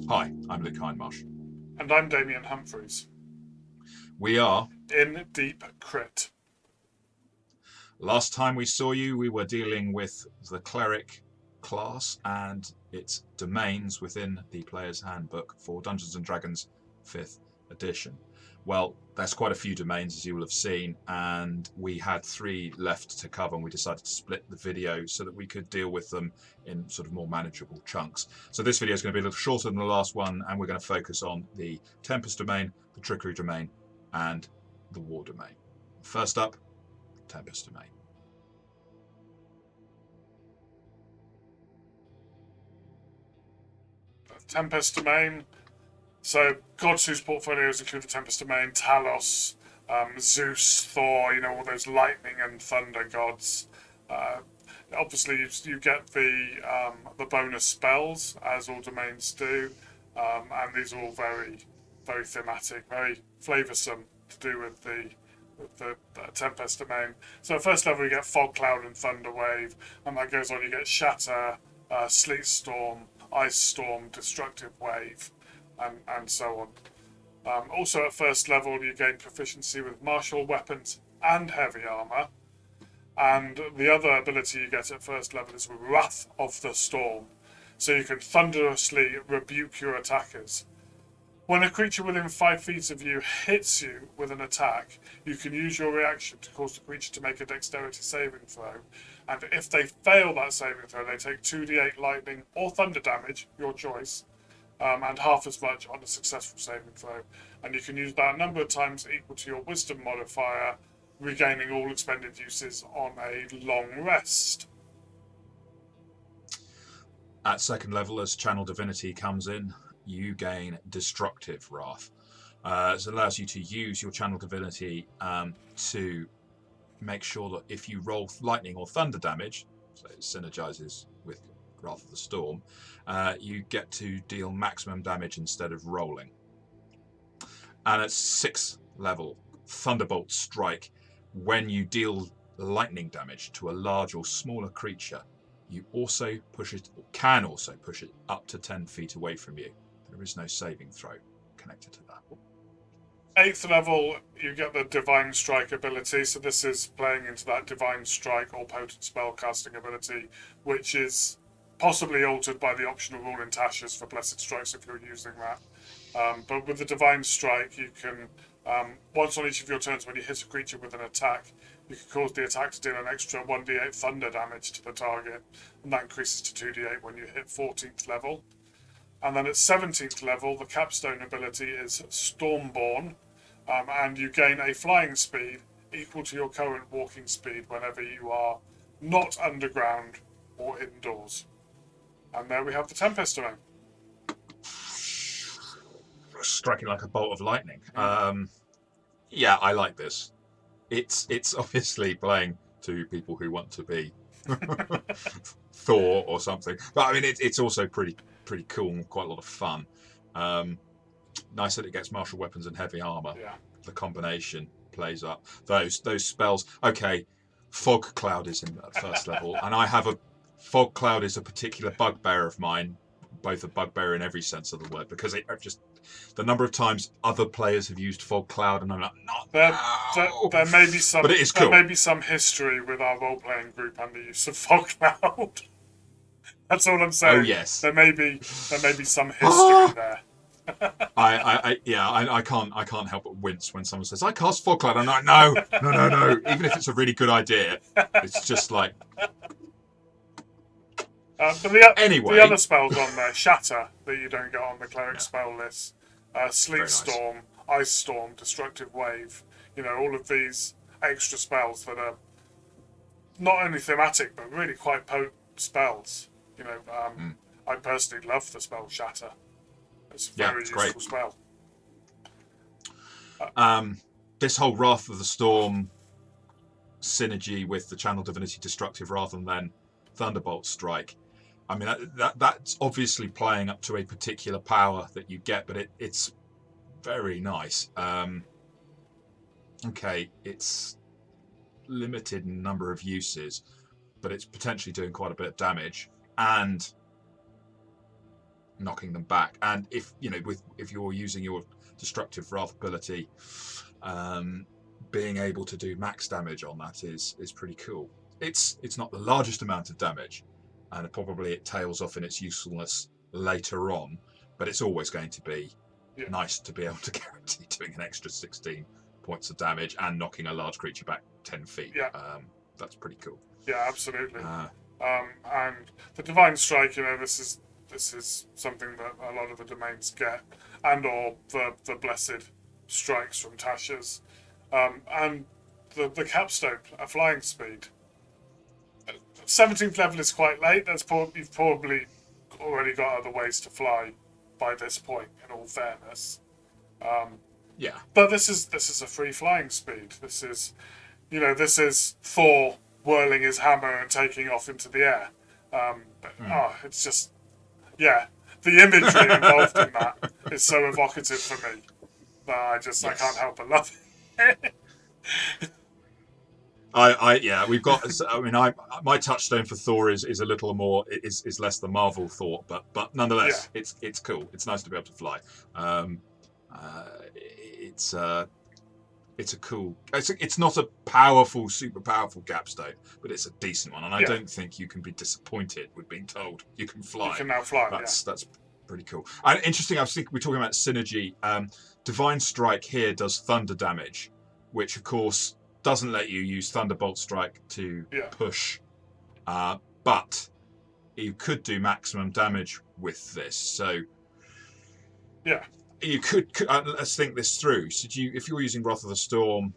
Hi, I'm Luke Hindmarsh. And I'm Damien Humphreys. We are. In Deep Crit. Last time we saw you, we were dealing with the Cleric class and its domains within the Player's Handbook for Dungeons and Dragons 5th edition. Well, there's quite a few domains, as you will have seen, and we had 3 left to cover, and we decided to split the video so that we could deal with them in sort of more manageable chunks. So this video is going to be a little shorter than the last one, and we're going to focus on the Tempest Domain, the Trickery Domain, and the War Domain. First up, Tempest Domain. Tempest Domain. So, gods whose portfolios include the Tempest Domain, Talos, Zeus, Thor, all those lightning and thunder gods. Uh, Obviously, you get the bonus spells, as all domains do, and these are all very, very thematic, very flavoursome to do with the Tempest Domain. So at first level you get Fog Cloud and Thunder Wave, and that goes on. You get Shatter, Sleet Storm, Ice Storm, Destructive Wave, and so on. Also at first level you gain proficiency with martial weapons and heavy armour. And the other ability you get at first level is Wrath of the Storm. So you can thunderously rebuke your attackers. When a creature within 5 feet of you hits you with an attack, you can use your reaction to cause the creature to make a dexterity saving throw. And if they fail that saving throw, they take 2d8 lightning or thunder damage, your choice, and half as much on a successful saving throw. And you can use that a number of times equal to your wisdom modifier, regaining all expended uses on a long rest. At second level, as Channel Divinity comes in, you gain Destructive Wrath. It allows you to use your Channel Divinity to make sure that if you roll lightning or thunder damage, so it synergizes with Wrath of the Storm, you get to deal maximum damage instead of rolling. And at 6th level, Thunderbolt Strike. When you deal lightning damage to a large or smaller creature, you also push it, or can also push it up to 10 feet away from you. There is no saving throw connected to that. 8th level, you get the Divine Strike ability, so this is playing into that Divine Strike or potent spellcasting ability, which is possibly altered by the optional rule in Tasha's for Blessed Strikes if you're using that. But with the Divine Strike, you can, once on each of your turns when you hit a creature with an attack, you can cause the attack to deal an extra 1d8 thunder damage to the target, and that increases to 2d8 when you hit 14th level. And then at 17th level, the capstone ability is Stormborn, and you gain a flying speed equal to your current walking speed whenever you are not underground or indoors. And there we have the Tempest Domain. Striking like a bolt of lightning. Yeah, I like this. It's obviously playing to people who want to be Thor or something, but I mean it's also pretty cool and quite a lot of fun. Nice that it gets martial weapons and heavy armor. Yeah. The combination plays up those spells. Okay, Fog Cloud is in at first level, and I have a Fog Cloud is a particular bugbear of mine, both a bugbear in every sense of the word, because it just the number of times other players have used Fog Cloud, and I'm like, not there may be some, but it is cool. There may be some history with our role-playing group and the use of Fog Cloud. That's all I'm saying. Oh yes, there may be some history there. I can't help but wince when someone says I cast Fog Cloud. I'm like, no. Even if it's a really good idea, it's just like. But anyway, the other spells on there, Shatter, that you don't get on the Cleric spell list, Sleet Storm, Ice Storm, Destructive Wave, all of these extra spells that are not only thematic but really quite potent spells. I personally love the spell Shatter. It's a very useful great spell. This whole Wrath of the Storm synergy with the Channel Divinity Destructive rather than Thunderbolt Strike. I mean, that's obviously playing up to a particular power that you get, but it's very nice. Okay, it's limited in number of uses, but it's potentially doing quite a bit of damage. And knocking them back. And if if you're using your destructive wrath ability, being able to do max damage on that is pretty cool. It's not the largest amount of damage, and probably it tails off in its usefulness later on, but it's always going to be nice to be able to guarantee doing an extra 16 points of damage and knocking a large creature back 10 feet. That's pretty cool. Yeah, absolutely. And the Divine Strike, this is something that a lot of the domains get, and or the Blessed Strikes from Tasha's. And the Capstone, a flying speed. 17th level is quite late. You've probably already got other ways to fly by this point, in all fairness. But this is a free flying speed. This is Thor whirling his hammer and taking off into the air. It's just, the imagery involved in that is so evocative for me that I can't help but love it. We've got. I mean, my touchstone for Thor is a little more is less the Marvel Thor, but nonetheless, it's cool. It's nice to be able to fly. It's a cool. It's not a powerful, super powerful capstone, but it's a decent one, and I don't think you can be disappointed with being told you can fly. You can now fly. That's pretty cool. And interesting. I was thinking we're talking about synergy. Divine Strike here does thunder damage, which of course doesn't let you use Thunderbolt Strike to push, but you could do maximum damage with this. So you could let's think this through. So if you're using Wrath of the Storm,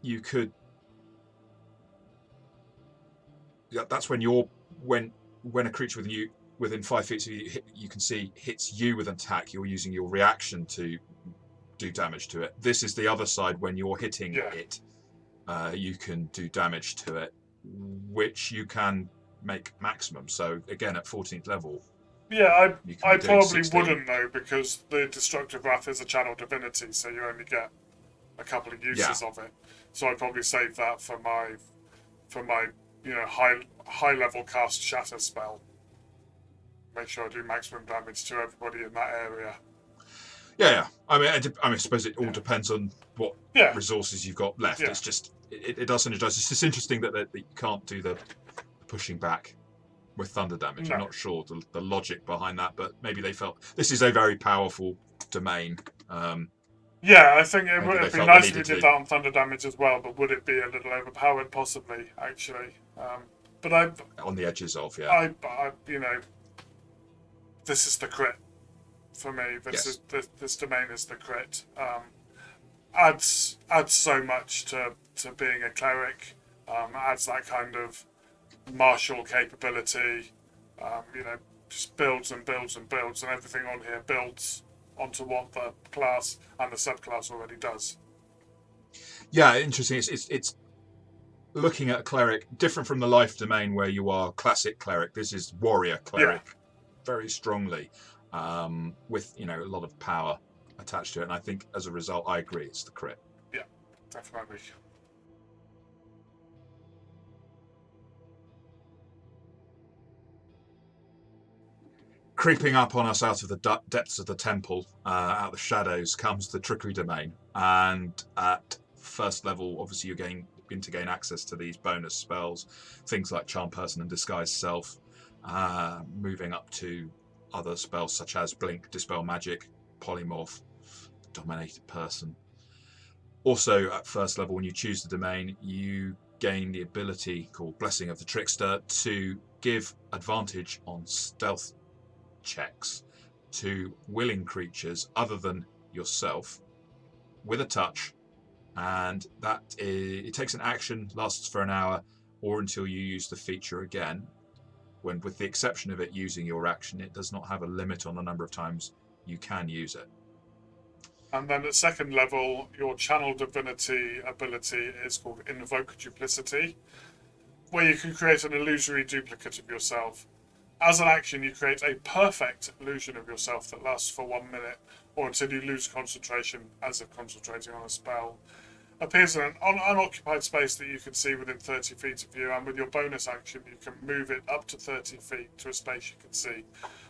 you could. That's when when a creature within 5 feet of you can see hits you with an attack, you're using your reaction to do damage to it. This is the other side. When you're hitting it, you can do damage to it, which you can make maximum. So again, at 14th level. Yeah, I probably wouldn't though, because the Destructive Wrath is a channel divinity, so you only get a couple of uses of it. So I'd probably save that for my high level cast Shatter spell. Make sure I do maximum damage to everybody in that area. Yeah. I mean, I suppose it all depends on what resources you've got left. It's just it does synergize. It's just interesting that you can't do the pushing back with thunder damage. I'm not sure the logic behind that, but maybe they felt this is a very powerful domain. I think it would be nice if we did that on thunder damage as well, but would it be a little overpowered? Possibly, actually. But on the edges of this is the crit for me. This domain is the crit. Adds so much to being a cleric. Adds that kind of martial capability. Just builds and builds and builds, and everything on here builds onto what the class and the subclass already does. Yeah, interesting. It's looking at a cleric different from the life domain where you are classic cleric. This is warrior cleric, very strongly, with a lot of power attached to it. And I think as a result, I agree, it's the crit. Yeah, definitely. Creeping up on us out of the depths of the temple, out of the shadows, comes the Trickery Domain. And at first level, obviously, you're going to gain access to these bonus spells, things like Charm Person and Disguise Self, moving up to other spells such as Blink, Dispel Magic, Polymorph, Dominated Person. Also, at first level, when you choose the domain, you gain the ability called Blessing of the Trickster to give advantage on stealth checks to willing creatures other than yourself with a touch, and it takes an action, lasts for an hour, or until you use the feature again. When, with the exception of it using your action, it does not have a limit on the number of times you can use it. And then at second level, your Channel Divinity ability is called Invoke Duplicity, where you can create an illusory duplicate of yourself. As an action, you create a perfect illusion of yourself that lasts for 1 minute, or until you lose concentration as if concentrating on a spell. Appears in an unoccupied space that you can see within 30 feet of you, and with your bonus action, you can move it up to 30 feet to a space you can see.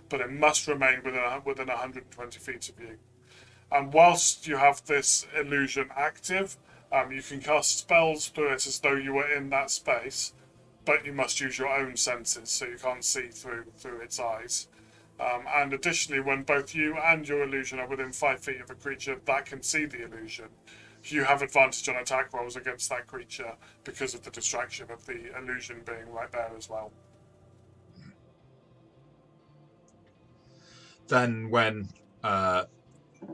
but it must remain within 120 feet of you. And whilst you have this illusion active, you can cast spells through it as though you were in that space, but you must use your own senses, so you can't see through its eyes. And additionally, when both you and your illusion are within 5 feet of a creature that can see the illusion, you have advantage on attack rolls against that creature because of the distraction of the illusion being right there as well. Then when at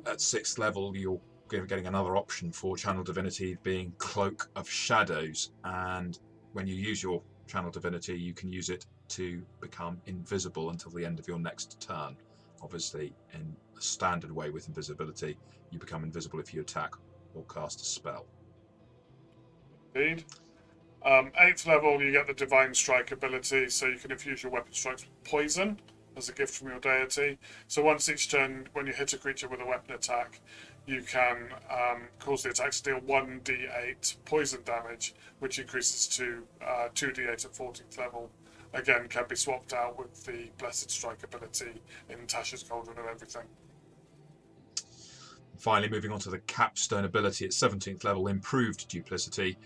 6th level you're getting another option for Channel Divinity being Cloak of Shadows, and when you use your Channel Divinity you can use it to become invisible until the end of your next turn. Obviously, in a standard way with invisibility, you become invisible if you attack or cast a spell. Indeed. 8th level, you get the Divine Strike ability, so you can infuse your weapon strikes with poison as a gift from your deity. So once each turn, when you hit a creature with a weapon attack, you can cause the attack to deal 1d8 poison damage, which increases to 2d8 at 14th level. Again, can be swapped out with the Blessed Strike ability in Tasha's Cauldron of Everything. Finally, moving on to the Capstone ability at 17th level, Improved Duplicity.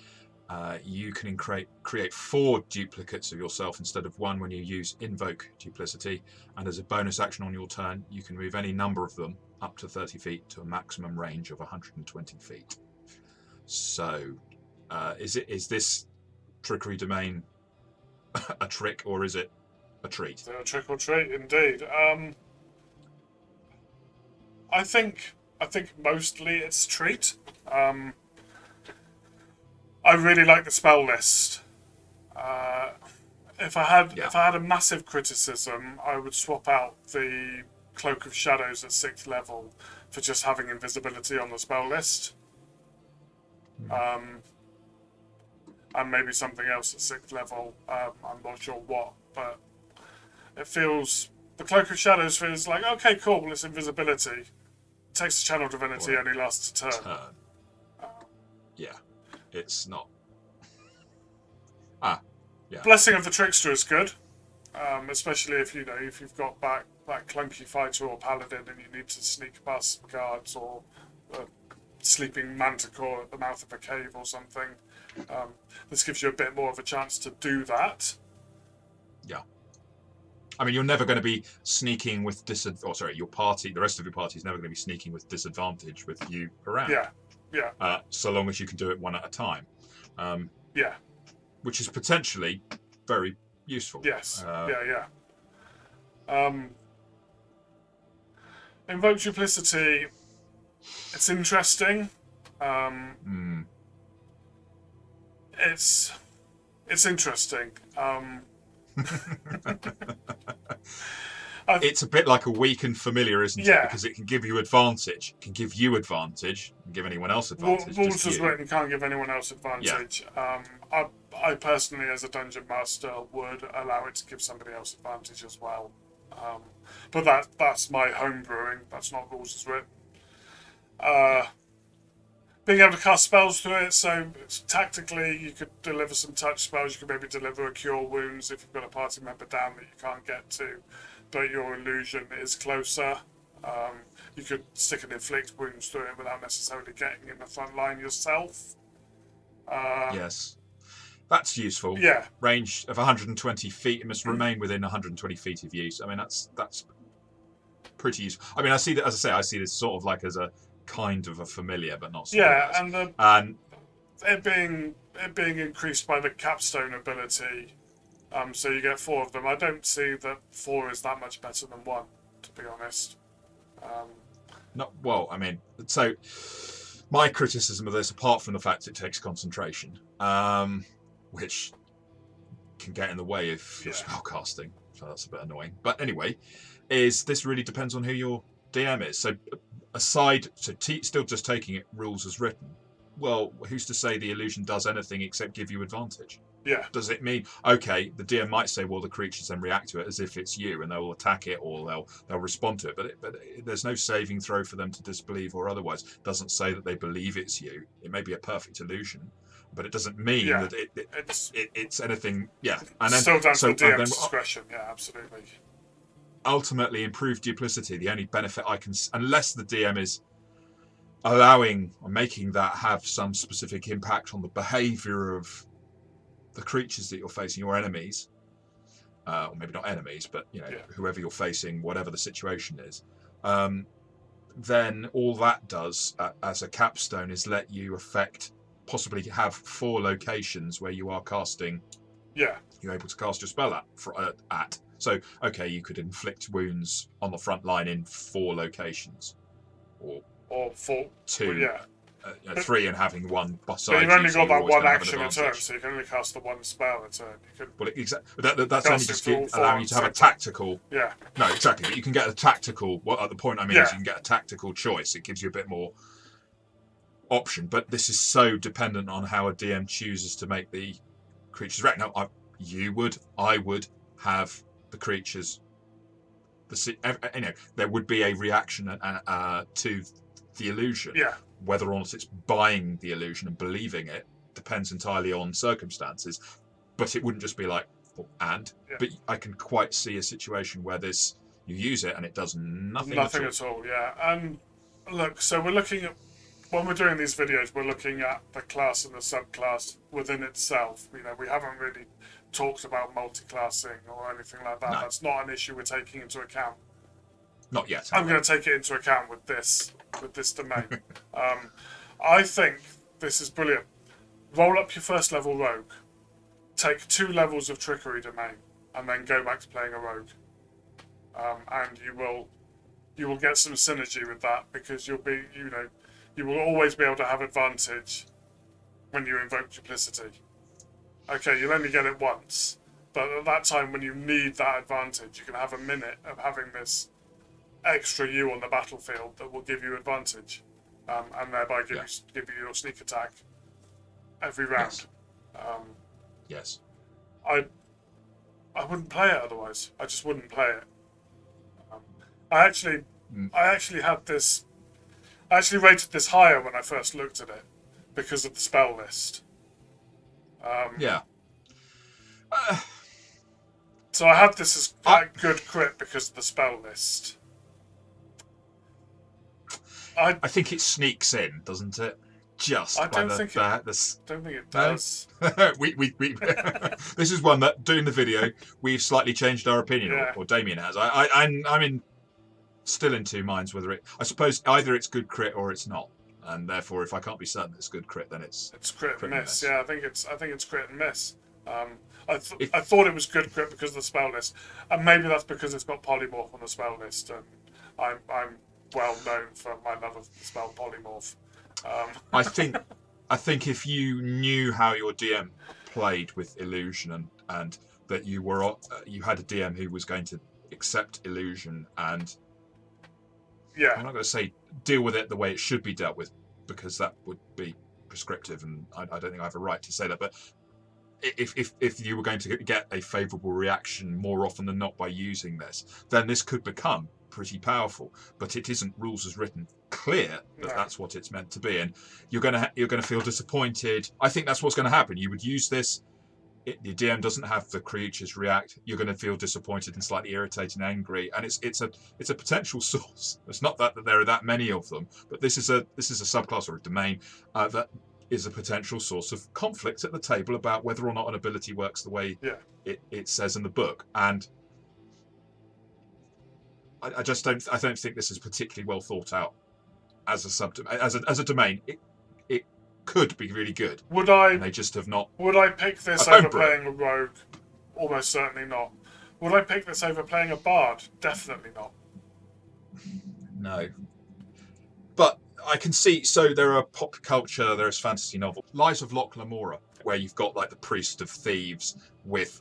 You can create 4 duplicates of yourself instead of 1 when you use Invoke Duplicity, and as a bonus action on your turn, you can move any number of them up to 30 feet to a maximum range of 120 feet. So, is this Trickery Domain a trick, or is it a treat? A trick or treat, indeed. I think mostly it's a treat. I really like the spell list. If I had a massive criticism, I would swap out the Cloak of Shadows at 6th level for just having invisibility on the spell list. And maybe something else at 6th level. I'm not sure what, but it feels... The Cloak of Shadows feels like, okay, cool, well, it's invisibility. It takes the Channel Divinity, only lasts a turn. Yeah, it's not... Yeah. Blessing of the Trickster is good, especially if you've got that clunky fighter or paladin and you need to sneak past some guards or a sleeping manticore at the mouth of a cave or something. This gives you a bit more of a chance to do that. Yeah. I mean, you're never going to be sneaking with your party, the rest of your party is never going to be sneaking with disadvantage with you around. Yeah. So long as you can do it one at a time. Yeah. Which is potentially very useful. Yes. Invoke Duplicity. It's interesting. It's interesting. It's a bit like a weakened familiar, isn't it? Because it can give you advantage. It can give you advantage and give anyone else advantage. Rules as written can't give anyone else advantage. Yeah. I personally, as a dungeon master, would allow it to give somebody else advantage as well. But that's my home brewing. That's not rules as written. Being able to cast spells through it, so tactically you could deliver some touch spells. You could maybe deliver a Cure Wounds if you've got a party member down that you can't get to, but your illusion is closer. You could stick an Inflict Wounds through it without necessarily getting in the front line yourself. Yes. That's useful. Yeah. Range of 120 feet. It must remain within 120 feet of use. I mean, that's pretty useful. I mean, I see that, as I say, I see this sort of like as a kind of a familiar, but not so and it being increased by the Capstone ability, so you get 4 of them. I don't see that 4 is that much better than 1, to be honest. I mean, so my criticism of this, apart from the fact it takes concentration, which can get in the way of your spellcasting, so that's a bit annoying. But anyway, is this really depends on who your DM is. So still just taking it rules as written. Well, who's to say the illusion does anything except give you advantage? Yeah. Does it mean, okay, the DM might say, well, the creatures then react to it as if it's you, and they'll attack it or they'll respond to it. But there's no saving throw for them to disbelieve or otherwise. It doesn't say that they believe it's you. It may be a perfect illusion, but it doesn't mean that it's anything. Yeah, and then still down to the DM's discretion. Yeah, absolutely. ultimately improved duplicity. The only benefit I can, unless the DM is allowing or making that have some specific impact on the behaviour of the creatures that you're facing, your enemies, or maybe not enemies, but whoever you're facing, whatever the situation is, then all that does as a capstone is let you possibly have 4 locations where you are casting. Yeah. You're able to cast your spell at. So, okay, you could inflict wounds on the front line in 4 locations, or 4. 2. Well, yeah. 3 and having one beside but you. you've only so got that one have action a turn, so you can only cast the one spell a turn. You can well, exactly. That's only just allowing you to have a tactical. Yeah. No, exactly. But you can get a tactical. Well, at the point I mean is you can get a tactical choice. It gives you a bit more option. But this is so dependent on how a DM chooses to make the creatures react. Now, I would have the creatures. There would be a reaction to the illusion. Yeah. Whether or not it's buying the illusion and believing it depends entirely on circumstances. But it wouldn't just be like, but I can quite see a situation where you use it and it does nothing at all. Yeah. And look, so we're looking at, when we're doing these videos, we're looking at the class and the subclass within itself. We haven't really talked about multi-classing or anything like that. No. That's not an issue we're taking into account. Not yet. I'm going to take it into account with this domain. I think this is brilliant. Roll up your first level rogue, take 2 levels of Trickery Domain, and then go back to playing a rogue. And you will get some synergy with that, because you will always be able to have advantage when you invoke duplicity. Okay, you'll only get it once, but at that time when you need that advantage, you can have a minute of having this extra you on the battlefield that will give you advantage, and thereby give you your sneak attack every round. Yes. I wouldn't play it otherwise. I just wouldn't play it. I actually had this. I actually rated this higher when I first looked at it because of the spell list. So I had this as quite good crit because of the spell list. I think it sneaks in, doesn't it? I don't think it does. No? we this is one that, doing the video, we've slightly changed our opinion, or Damien has. I'm still in 2 minds whether I suppose either it's good crit or it's not, and therefore if I can't be certain it's good crit, then it's crit and miss. Yeah, I think it's crit and miss. I thought it was good crit because of the spell list, and maybe that's because it's got polymorph on the spell list, and I'm well known for my love of the spell polymorph. I think if you knew how your DM played with illusion and that you had a DM who was going to accept illusion and I'm not going to say deal with it the way it should be dealt with, because that would be prescriptive, and I don't think I have a right to say that. But if you were going to get a favourable reaction more often than not by using this, then this could become pretty powerful. But it isn't rules as written clear that that's what it's meant to be, and you're going to feel disappointed. I think that's what's going to happen. You would use this. The DM doesn't have the creatures react. You're going to feel disappointed and slightly irritated and angry, and it's a potential source. It's not that there are that many of them, but this is a subclass or a domain that is a potential source of conflict at the table about whether or not an ability works the way it says in the book. And I don't think this is particularly well thought out as a domain. It could be really good. And they just have not. Would I pick this over playing a rogue? Almost certainly not. Would I pick this over playing a bard? Definitely not. No. But I can see, so there are pop culture, there's fantasy novels. Lies of Loch Lamora, where you've got like the priest of thieves with,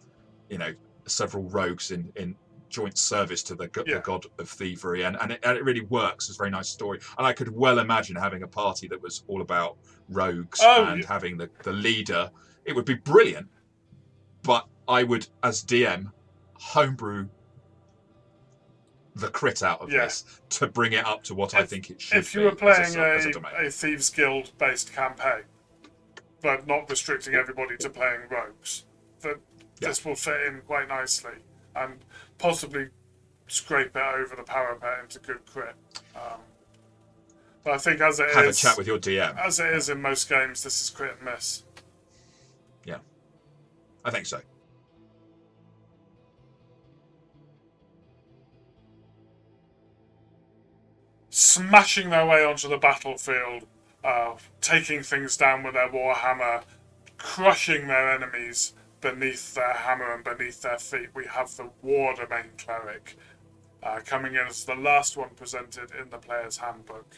several rogues in joint service to the god of thievery, and it really works. It's a very nice story, and I could well imagine having a party that was all about rogues and having the leader. It would be brilliant, but I would, as DM, homebrew the crit out of this to bring it up to what I think it should be. If you were playing a Thieves Guild based campaign, but not restricting everybody to playing rogues, this will fit in quite nicely, and possibly scrape it over the parapet into good crit. But I think as it Have is, a chat with your DM. as it is in most games, this is crit and miss. Yeah, I think so. Smashing their way onto the battlefield, taking things down with their warhammer, crushing their enemies beneath their hammer and beneath their feet. We have the War Domain Cleric, coming in as the last one presented in the player's handbook.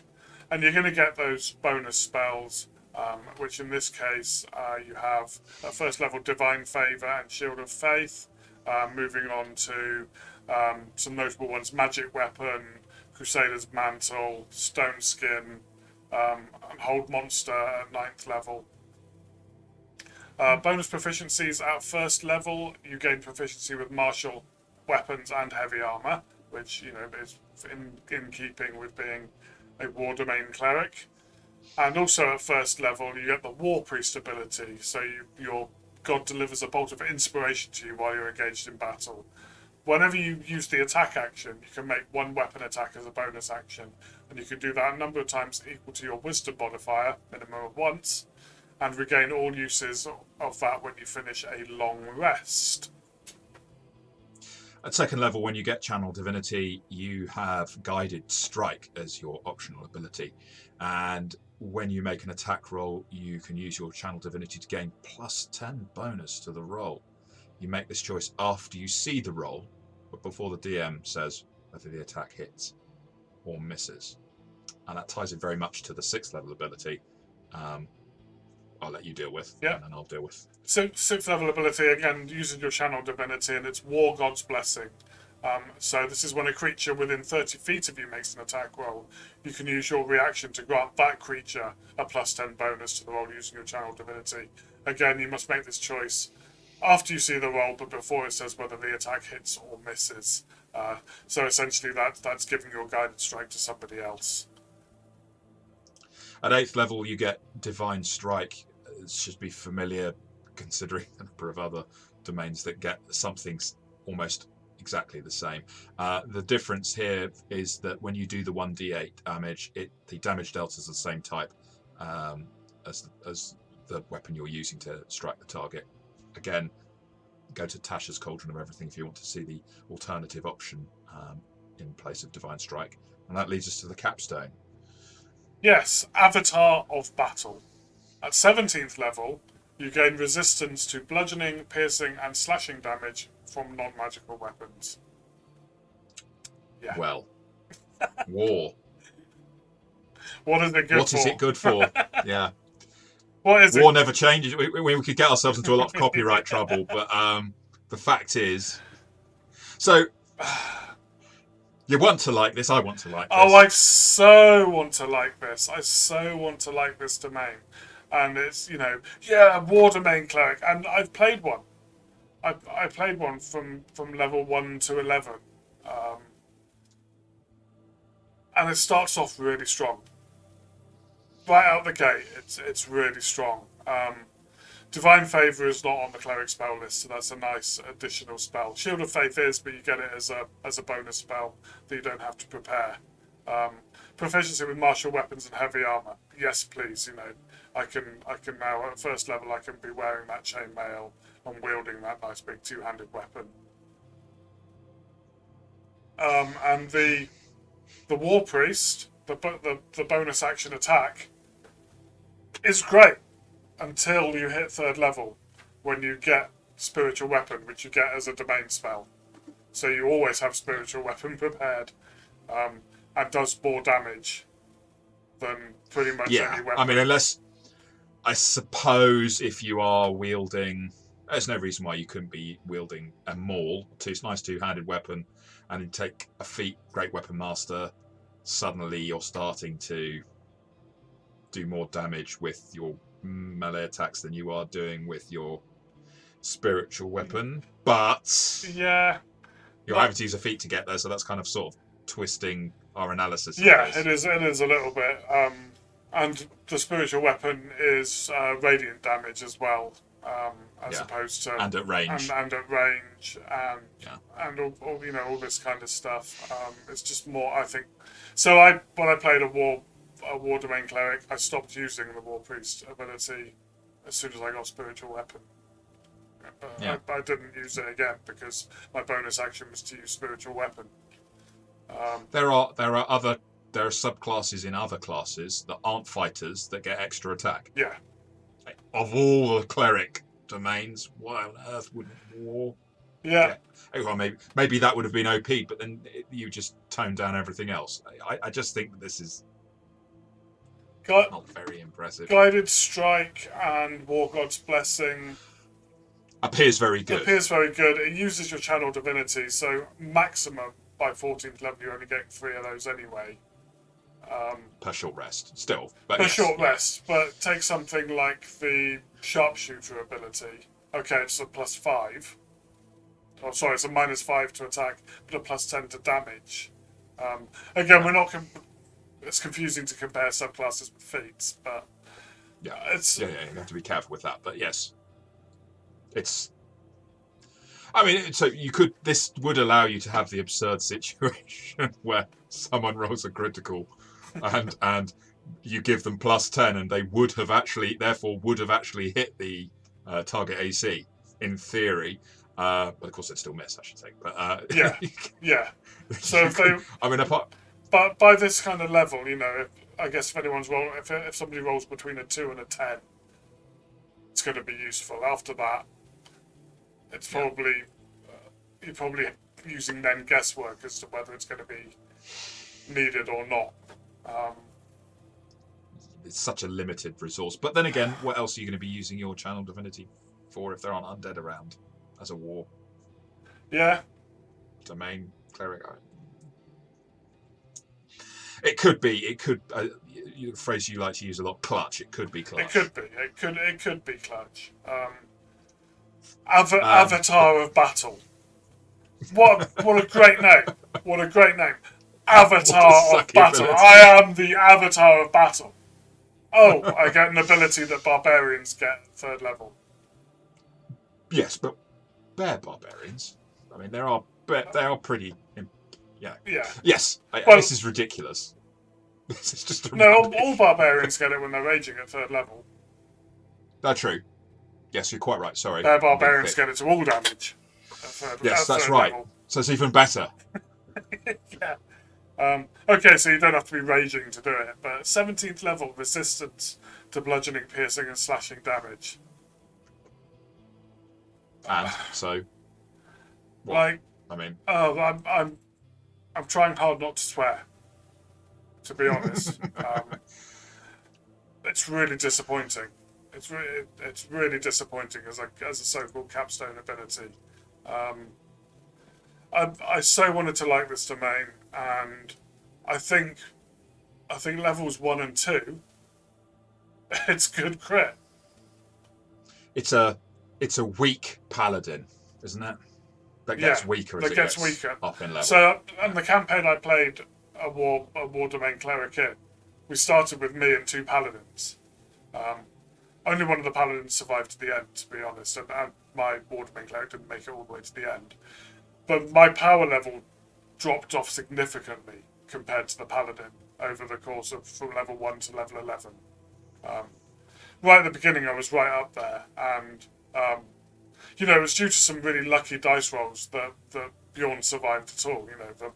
And you're going to get those bonus spells, which in this case you have at first level Divine Favour and Shield of Faith. Moving on to some notable ones: Magic Weapon, Crusader's Mantle, Stone Skin, and Hold Monster at 9th level. Bonus proficiencies at first level, you gain proficiency with martial weapons and heavy armor, which is in keeping with being a War Domain Cleric. And also at first level, you get the War Priest ability, so your god delivers a bolt of inspiration to you while you're engaged in battle. Whenever you use the attack action, you can make one weapon attack as a bonus action, and you can do that a number of times equal to your wisdom modifier, minimum of once, and regain all uses of that when you finish a long rest. At second level, when you get Channel Divinity, you have Guided Strike as your optional ability. And when you make an attack roll, you can use your Channel Divinity to gain +10 bonus to the roll. You make this choice after you see the roll, but before the DM says whether the attack hits or misses. And that ties it very much to the 6th level ability. I'll let you deal with, and then I'll deal with. So 6th level ability, again, using your Channel Divinity, and it's War God's Blessing. So this is when a creature within 30 feet of you makes an attack roll. You can use your reaction to grant that creature a +10 bonus to the roll using your Channel Divinity. Again, you must make this choice after you see the roll, but before it says whether the attack hits or misses. So essentially that's giving your Guided Strike to somebody else. At 8th level, you get Divine Strike. It should be familiar, considering the number of other domains that get something almost exactly the same. The difference here is that when you do the 1d8 damage, the damage delta is the same type as the weapon you're using to strike the target. Again, go to Tasha's Cauldron of Everything if you want to see the alternative option in place of Divine Strike. And that leads us to the capstone. Yes, Avatar of Battle. At 17th level, you gain resistance to bludgeoning, piercing, and slashing damage from non-magical weapons. Yeah. Well, war. What is it good for? What is it good for? Yeah. What is War it? never changes. We could get ourselves into a lot of copyright trouble, but the fact is... So, you want to like this, I want to like this. Oh, I so want to like this. I so want to like this domain. And it's, War Domain Cleric. And I've played one. I played one from level 1 to 11. And it starts off really strong. Right out the gate, it's really strong. Divine Favour is not on the Cleric spell list, so that's a nice additional spell. Shield of Faith is, but you get it as a bonus spell that you don't have to prepare. Proficiency with martial weapons and heavy armour. Yes, please. I can now at first level I can be wearing that chainmail and wielding that nice big two-handed weapon. And the War Priest, the bonus action attack, is great until you hit 3rd level, when you get Spiritual Weapon, which you get as a domain spell. So you always have Spiritual Weapon prepared, and does more damage than pretty much any weapon. I mean, unless, I suppose, if you are wielding, there's no reason why you couldn't be wielding a maul, nice two-handed weapon, and then take a feat, Great Weapon Master. Suddenly you're starting to do more damage with your melee attacks than you are doing with your spiritual weapon. But yeah, you're having to use a feat to get there, so that's kind of sort of twisting our analysis. Yeah, it is a little bit. And the spiritual weapon is radiant damage as well. as opposed to and at range, and at range yeah, and all all this kind of stuff. It's just more, I think. So when I played a war domain cleric, I stopped using the war priest ability as soon as I got spiritual weapon. yeah. I didn't use it again because my bonus action was to use spiritual weapon. There are subclasses in other classes that aren't fighters that get extra attack. Yeah. Of all the cleric domains, why on earth wouldn't war Yeah. get? Well, maybe that would have been OP, but then you just tone down everything else. I just think that this is not very impressive. Guided Strike and War God's Blessing appears very good. It uses your channel divinity, so maximum by 14th level you're only getting 3 of those anyway. Per short rest, still. But rest, but take something like the Sharpshooter ability. Okay, it's a +5. Oh, sorry, it's a -5 to attack, but a +10 to damage. Again, we're not. It's confusing to compare subclasses with feats, but you have to be careful with that. But yes, it's. I mean, so you could. This would allow you to have the absurd situation where someone rolls a critical, and you give them +10, and they would have actually hit the target AC in theory. But of course, they'd still miss, I should say. But yeah. So if they, I mean, but by this kind of level, I guess if somebody rolls between a 2 and a 10, it's going to be useful. After that, it's probably you're probably using then guesswork as to whether it's going to be needed or not. It's such a limited resource. But then again, what else are you going to be using your channel divinity for if there aren't undead around as a war? Yeah. Domain cleric. It could be. The phrase you like to use a lot, clutch. It could be clutch. It could be clutch. Avatar of Battle. What a great name! What a great name! Avatar of Battle. Ability. I am the Avatar of Battle. Oh, I get an ability that barbarians get at 3rd level. Yes, but bear barbarians. I mean, they are pretty. Yeah. Yes. This is ridiculous. This is just all barbarians get it when they're raging at 3rd level. That's true. Yes, you're quite right. Sorry. Bear barbarians get it to all damage. Yes, that's right. Level. So it's even better. Yeah. Okay, so you don't have to be raging to do it, but 17th level resistance to bludgeoning, piercing, and slashing damage. And so, what? Like, I mean, I'm trying hard not to swear. To be honest, it's really disappointing. It's really disappointing as a so-called capstone ability. I so wanted to like this domain, and I think levels 1 and 2, it's good crit. It's a weak paladin, isn't it? That gets weaker as it gets weaker up in level. So, in the campaign I played a war domain cleric in, we started with me and 2 paladins. Only one of the paladins survived to the end, to be honest, and my war domain cleric didn't make it all the way to the end. But my power level dropped off significantly compared to the paladin over the course of from level 1 to level 11. Right at the beginning, I was right up there, and it was due to some really lucky dice rolls that Bjorn survived at all.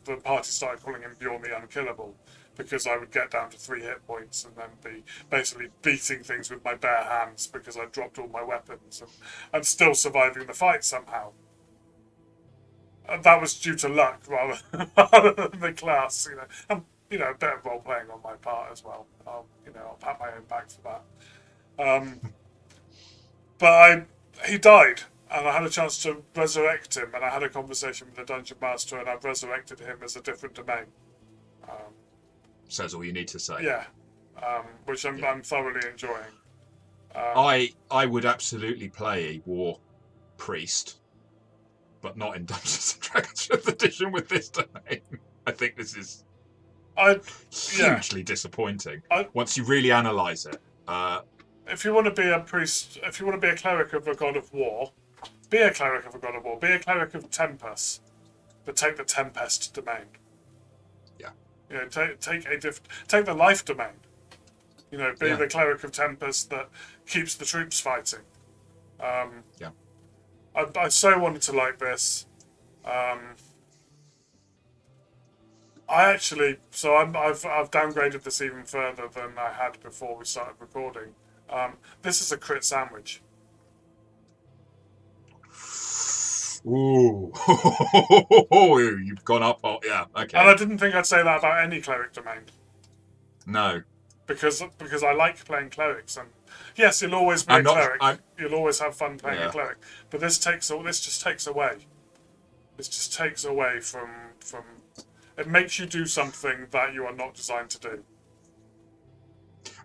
The party started calling him Bjorn the Unkillable because I would get down to 3 hit points and then be basically beating things with my bare hands because I dropped all my weapons and still surviving the fight somehow. And that was due to luck rather than the class, and a bit of role playing on my part as well. I'll pat my own back for that. But he died, and I had a chance to resurrect him, and I had a conversation with the dungeon master, and I've resurrected him as a different domain. Says all you need to say. Yeah, which I'm thoroughly enjoying. I would absolutely play a war priest, but not in Dungeons and Dragons 5th edition with this domain. I think this is hugely disappointing. Once you really analyse it, if you want to be a priest, if you want to be a cleric of a god of war, be a cleric of a god of war. Be a cleric of Tempest, but take the Tempest Domain. Yeah. You know, take the life domain. You know, be Yeah. the cleric of Tempest that keeps the troops fighting. Yeah. I so wanted to like this. I've downgraded this even further than I had before we started recording. This is a crit sandwich. Ooh, you've gone up. Oh, yeah, okay. And I didn't think I'd say that about any cleric domain. No, Because I like playing clerics, and yes, you'll always be a cleric. You'll always have fun playing a cleric. But this just takes away. This just takes away from. It makes you do something that you are not designed to do.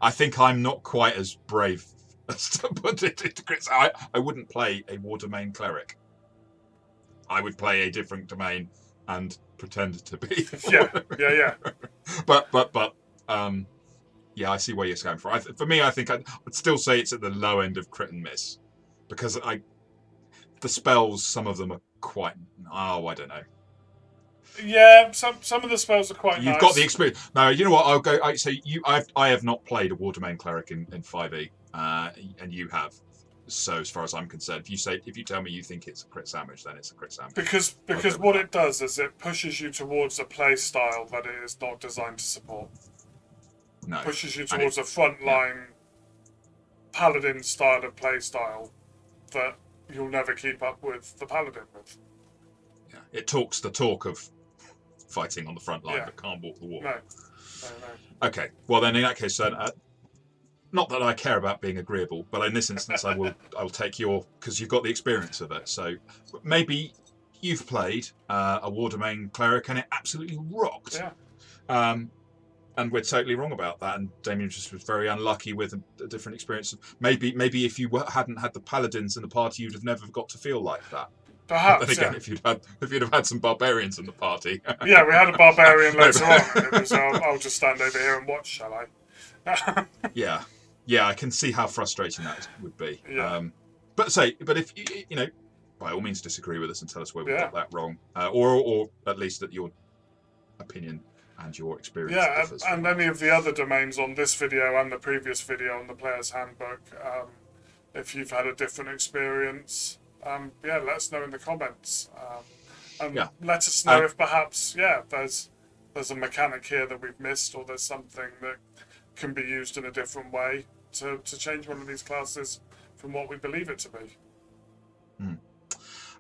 I think I'm not quite as brave as to put it into crits. I wouldn't play a war domain cleric. I would play a different domain and pretend to be. Yeah. But yeah, I see where you're going for. For me, I think I'd still say it's at the low end of crit and miss, because the spells, some of them are quite. Oh, I don't know. Yeah, some of the spells are quite. You've nice. got the experience. No, you know what? I'll go. I have not played a war domain cleric in 5e, and you have. So as far as I'm concerned, if you tell me you think it's a crit sandwich, then it's a crit sandwich. Because what it does is it pushes you towards a play style that it is not designed to support. No, pushes you towards a frontline paladin style of play style that you'll never keep up with the paladin with. Yeah, it talks the talk of fighting on the front line, but can't walk the walk. No. Okay, well then in that case, not that I care about being agreeable, but in this instance, I will take your, because you've got the experience of it. So maybe you've played a war domain cleric and it absolutely rocked. Yeah. And we're totally wrong about that. And Damien just was very unlucky with a different experience. Maybe if you hadn't had the paladins in the party, you'd have never got to feel like that. Perhaps. But then again, if you'd have had some barbarians in the party. Yeah, we had a barbarian later on. It was I'll just stand over here and watch, shall I? Yeah, I can see how frustrating that would be. Yeah. But if you know, by all means, disagree with us and tell us where we got that wrong, or at least that your opinion and your experience differs. And any of the other domains on this video and the previous video on the Player's Handbook, if you've had a different experience, let us know in the comments. Let us know if perhaps, there's a mechanic here that we've missed, or there's something that can be used in a different way to change one of these classes from what we believe it to be.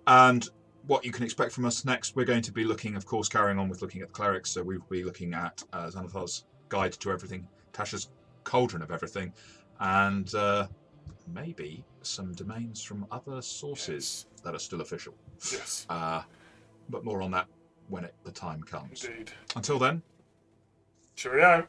And what you can expect from us next, we're going to be looking, of course, carrying on with looking at the clerics. So we'll be looking at Xanathar's Guide to Everything, Tasha's Cauldron of Everything, and maybe some domains from other sources that are still official. Yes. But more on that when the time comes. Indeed. Until then. Cheerio.